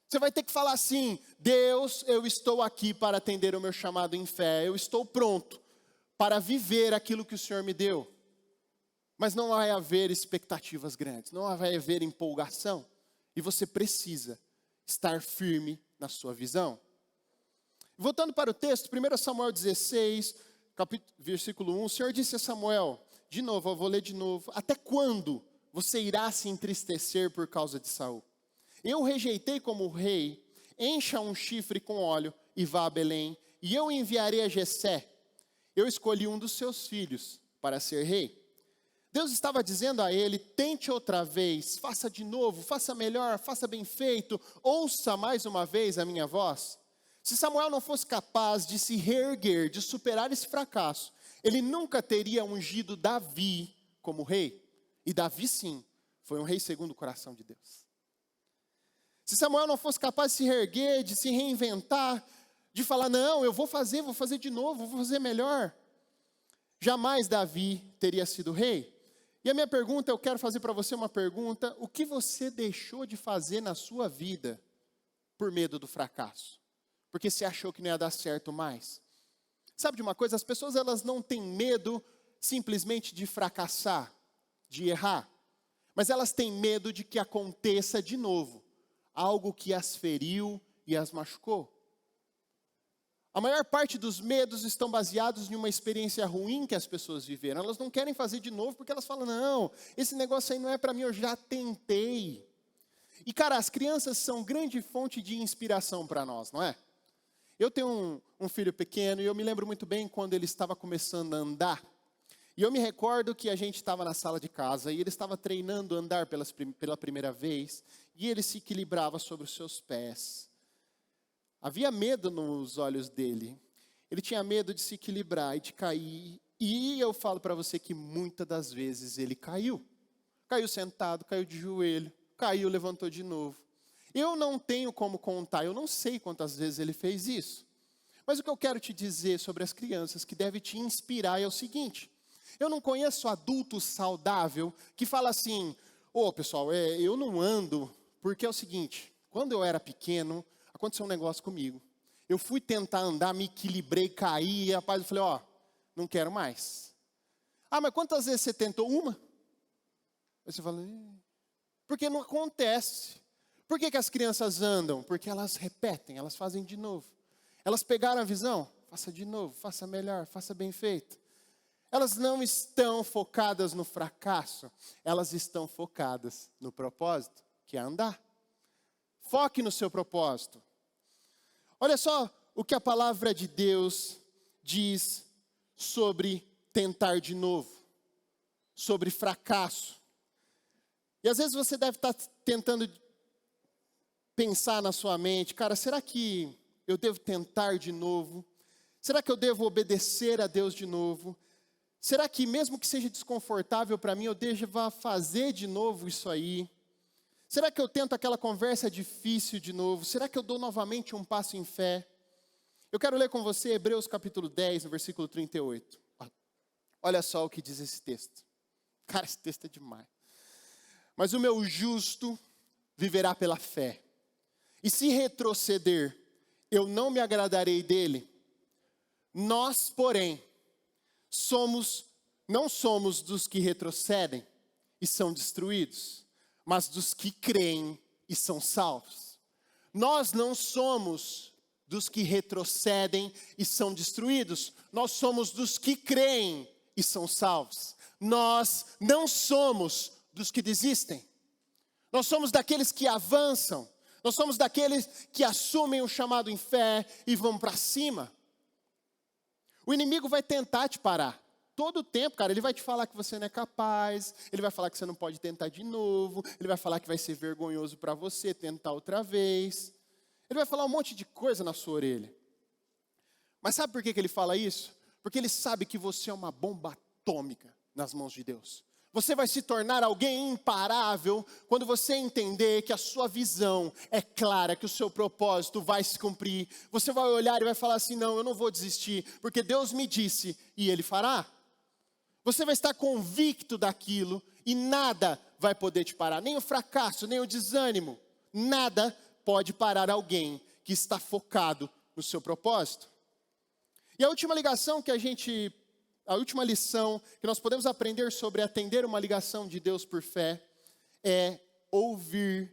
Você vai ter que falar assim, Deus, eu estou aqui para atender o meu chamado em fé, eu estou pronto para viver aquilo que o Senhor me deu. Mas não vai haver expectativas grandes, não vai haver empolgação. E você precisa estar firme na sua visão. Voltando para o texto, 1 Samuel 16, versículo 1, o Senhor disse a Samuel, de novo, eu vou ler de novo, até quando você irá se entristecer por causa de Saul? Eu o rejeitei como rei, encha um chifre com óleo e vá a Belém, e eu enviarei a Jessé. Eu escolhi um dos seus filhos para ser rei. Deus estava dizendo a ele, tente outra vez, faça de novo, faça melhor, faça bem feito, ouça mais uma vez a minha voz. Se Samuel não fosse capaz de se reerguer, de superar esse fracasso, ele nunca teria ungido Davi como rei. E Davi sim, foi um rei segundo o coração de Deus. Se Samuel não fosse capaz de se reerguer, de se reinventar, de falar, não, eu vou fazer de novo, vou fazer melhor, jamais Davi teria sido rei. E a minha pergunta, eu quero fazer para você uma pergunta, o que você deixou de fazer na sua vida por medo do fracasso? Porque você achou que não ia dar certo mais? Sabe de uma coisa, as pessoas elas não têm medo simplesmente de fracassar, de errar, mas elas têm medo de que aconteça de novo, algo que as feriu e as machucou. A maior parte dos medos estão baseados em uma experiência ruim que as pessoas viveram. Elas não querem fazer de novo porque elas falam, não, esse negócio aí não é para mim, eu já tentei. E cara, as crianças são grande fonte de inspiração para nós, não é? Eu tenho um filho pequeno e eu me lembro muito bem quando ele estava começando a andar. E eu me recordo que a gente estava na sala de casa e ele estava treinando a andar pela primeira vez e ele se equilibrava sobre os seus pés. Havia medo nos olhos dele. Ele tinha medo de se equilibrar e de cair. E eu falo para você que muitas das vezes ele caiu. Caiu sentado, caiu de joelho, caiu, levantou de novo. Eu não tenho como contar, eu não sei quantas vezes ele fez isso. Mas o que eu quero te dizer sobre as crianças que deve te inspirar é o seguinte. Eu não conheço adulto saudável que fala assim, pessoal, eu não ando, porque é o seguinte, quando eu era pequeno, aconteceu um negócio comigo. Eu fui tentar andar, me equilibrei, caí, e rapaz, eu falei, não quero mais. Mas quantas vezes você tentou? Uma? Aí você fala, porque não acontece. Por que as crianças andam? Porque elas repetem, elas fazem de novo. Elas pegaram a visão, faça de novo, faça melhor, faça bem feito. elas não estão focadas no fracasso, elas estão focadas no propósito, que é andar. Foque no seu propósito. Olha só o que a palavra de Deus diz sobre tentar de novo, sobre fracasso. E às vezes você deve estar tentando pensar na sua mente, cara, será que eu devo tentar de novo? Será que eu devo obedecer a Deus de novo? Será que mesmo que seja desconfortável para mim, eu devo fazer de novo isso aí? Será que eu tento aquela conversa difícil de novo? Será que eu dou novamente um passo em fé? Eu quero ler com você Hebreus capítulo 10, no versículo 38. Olha só o que diz esse texto. Cara, esse texto é demais. Mas o meu justo viverá pela fé. E se retroceder, eu não me agradarei dele. Nós, porém, não somos dos que retrocedem e são destruídos, mas dos que creem e são salvos. Nós não somos dos que retrocedem e são destruídos, nós somos dos que creem e são salvos. Nós não somos dos que desistem, nós somos daqueles que avançam, nós somos daqueles que assumem o chamado em fé e vão para cima. O inimigo vai tentar te parar. Todo o tempo, cara, ele vai te falar que você não é capaz, ele vai falar que você não pode tentar de novo, ele vai falar que vai ser vergonhoso para você tentar outra vez. Ele vai falar um monte de coisa na sua orelha. Mas sabe por que ele fala isso? Porque ele sabe que você é uma bomba atômica nas mãos de Deus. Você vai se tornar alguém imparável quando você entender que a sua visão é clara, que o seu propósito vai se cumprir. Você vai olhar e vai falar assim, não, eu não vou desistir, porque Deus me disse e Ele fará. Você vai estar convicto daquilo e nada vai poder te parar. Nem o fracasso, nem o desânimo. Nada pode parar alguém que está focado no seu propósito. E a última lição que nós podemos aprender sobre atender uma ligação de Deus por fé é ouvir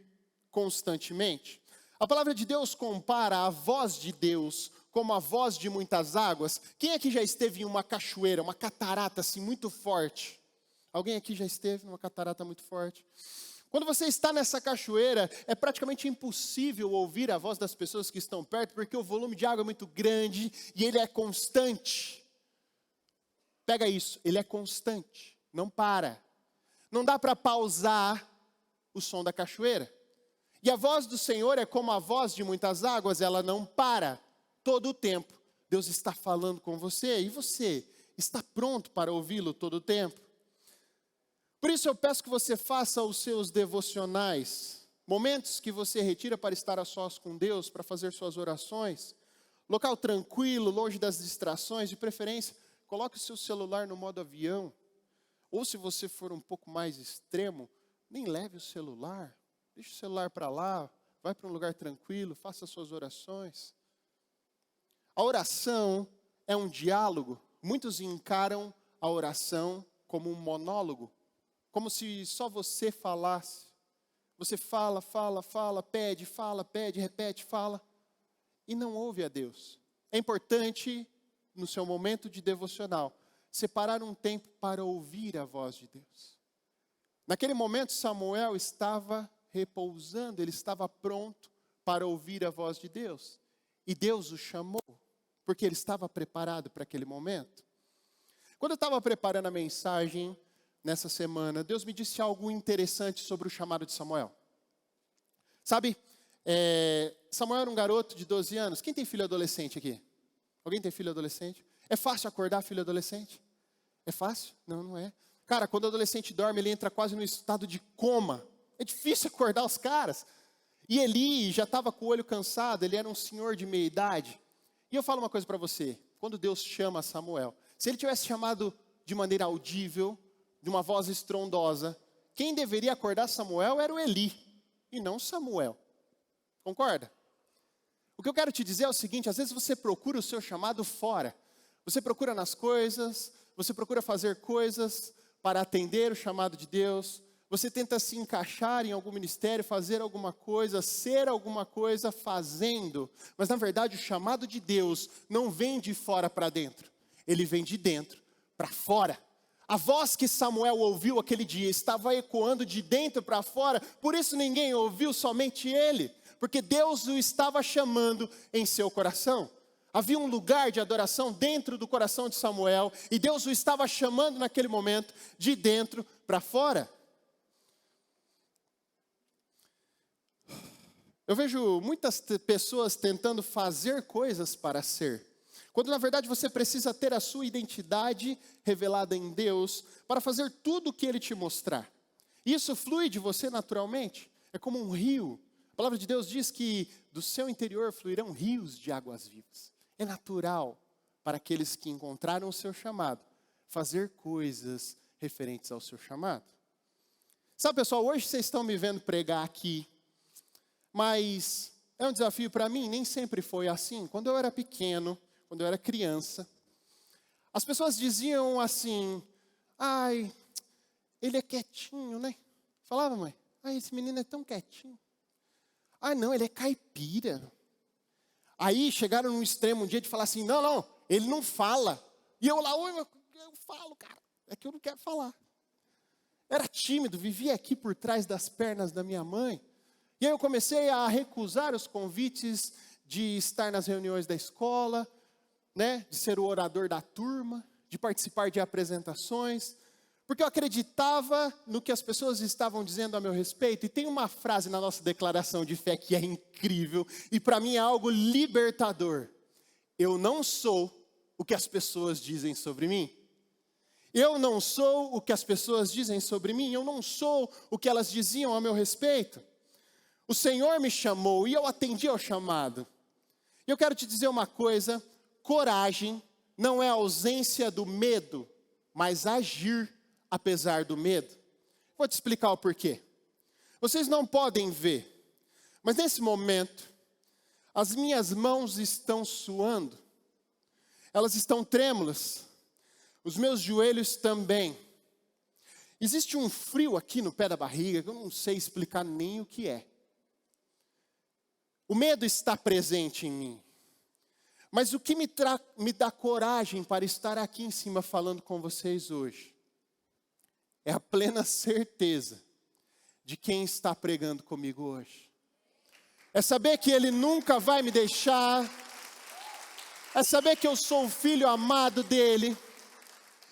constantemente. A palavra de Deus compara a voz de Deus como a voz de muitas águas. Quem aqui já esteve em uma cachoeira, uma catarata assim muito forte? Alguém aqui já esteve numa catarata muito forte? Quando você está nessa cachoeira, é praticamente impossível ouvir a voz das pessoas que estão perto, porque o volume de água é muito grande e ele é constante. Pega isso, ele é constante, não para. Não dá para pausar o som da cachoeira. E a voz do Senhor é como a voz de muitas águas, ela não para. Todo o tempo, Deus está falando com você, e você está pronto para ouvi-lo todo o tempo. Por isso eu peço que você faça os seus devocionais, momentos que você retira para estar a sós com Deus, para fazer suas orações, local tranquilo, longe das distrações, de preferência, coloque o seu celular no modo avião, ou se você for um pouco mais extremo, nem leve o celular, deixe o celular para lá, vai para um lugar tranquilo, faça suas orações. A oração é um diálogo. Muitos encaram a oração como um monólogo, como se só você falasse. Você fala, pede, repete, fala, e não ouve a Deus. É importante, no seu momento de devocional, separar um tempo para ouvir a voz de Deus. Naquele momento, Samuel estava repousando, ele estava pronto para ouvir a voz de Deus. E Deus o chamou, porque ele estava preparado para aquele momento. Quando eu estava preparando a mensagem nessa semana, Deus me disse algo interessante sobre o chamado de Samuel. Sabe, Samuel era um garoto de 12 anos. Quem tem filho adolescente aqui? Alguém tem filho adolescente? É fácil acordar filho adolescente? É fácil? Não, não é. Cara, quando o adolescente dorme, ele entra quase no estado de coma. É difícil acordar os caras. E Eli já estava com o olho cansado, ele era um senhor de meia idade. E eu falo uma coisa para você, quando Deus chama Samuel, se ele tivesse chamado de maneira audível, de uma voz estrondosa, quem deveria acordar Samuel era o Eli, e não Samuel. Concorda? O que eu quero te dizer é o seguinte, às vezes você procura o seu chamado fora. Você procura nas coisas, você procura fazer coisas para atender o chamado de Deus. Você tenta se encaixar em algum ministério, fazer alguma coisa, ser alguma coisa fazendo. Mas na verdade o chamado de Deus não vem de fora para dentro. Ele vem de dentro para fora. A voz que Samuel ouviu aquele dia estava ecoando de dentro para fora, por isso ninguém ouviu, somente ele, porque Deus o estava chamando em seu coração. Havia um lugar de adoração dentro do coração de Samuel, e Deus o estava chamando naquele momento de dentro para fora. Eu vejo muitas pessoas tentando fazer coisas para ser, quando na verdade você precisa ter a sua identidade revelada em Deus para fazer tudo o que Ele te mostrar. Isso flui de você naturalmente, é como um rio. A palavra de Deus diz que do seu interior fluirão rios de águas vivas. É natural para aqueles que encontraram o seu chamado fazer coisas referentes ao seu chamado. Sabe, pessoal, hoje vocês estão me vendo pregar aqui, mas é um desafio para mim, nem sempre foi assim. Quando eu era pequeno, quando eu era criança, as pessoas diziam assim: ai, ele é quietinho, né? Falava, mãe, ai, esse menino é tão quietinho. Ah, não, ele é caipira. Aí chegaram num extremo um dia de falar assim: não, ele não fala. E eu lá, eu falo, cara, é que eu não quero falar. Era tímido, vivia aqui por trás das pernas da minha mãe. E aí eu comecei a recusar os convites de estar nas reuniões da escola, né, de ser o orador da turma, de participar de apresentações, porque eu acreditava no que as pessoas estavam dizendo a meu respeito. E tem uma frase na nossa declaração de fé que é incrível, e para mim é algo libertador: eu não sou o que as pessoas dizem sobre mim. Eu não sou o que as pessoas dizem sobre mim, eu não sou o que elas diziam a meu respeito. O Senhor me chamou e eu atendi ao chamado. E eu quero te dizer uma coisa: coragem não é a ausência do medo, mas agir apesar do medo. Vou te explicar o porquê. Vocês não podem ver, mas nesse momento, as minhas mãos estão suando, elas estão trêmulas, os meus joelhos também. Existe um frio aqui no pé da barriga que eu não sei explicar nem o que é. O medo está presente em mim. Mas o que me dá coragem para estar aqui em cima falando com vocês hoje é a plena certeza de quem está pregando comigo hoje. É saber que Ele nunca vai me deixar. É saber que eu sou o filho amado dEle.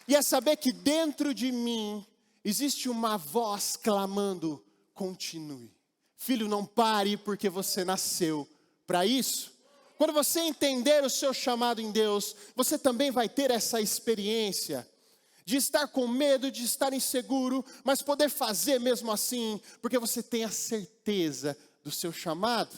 E é saber que dentro de mim existe uma voz clamando: continue. Filho, não pare, porque você nasceu para isso. Quando você entender o seu chamado em Deus, você também vai ter essa experiência de estar com medo, de estar inseguro, mas poder fazer mesmo assim, porque você tem a certeza do seu chamado.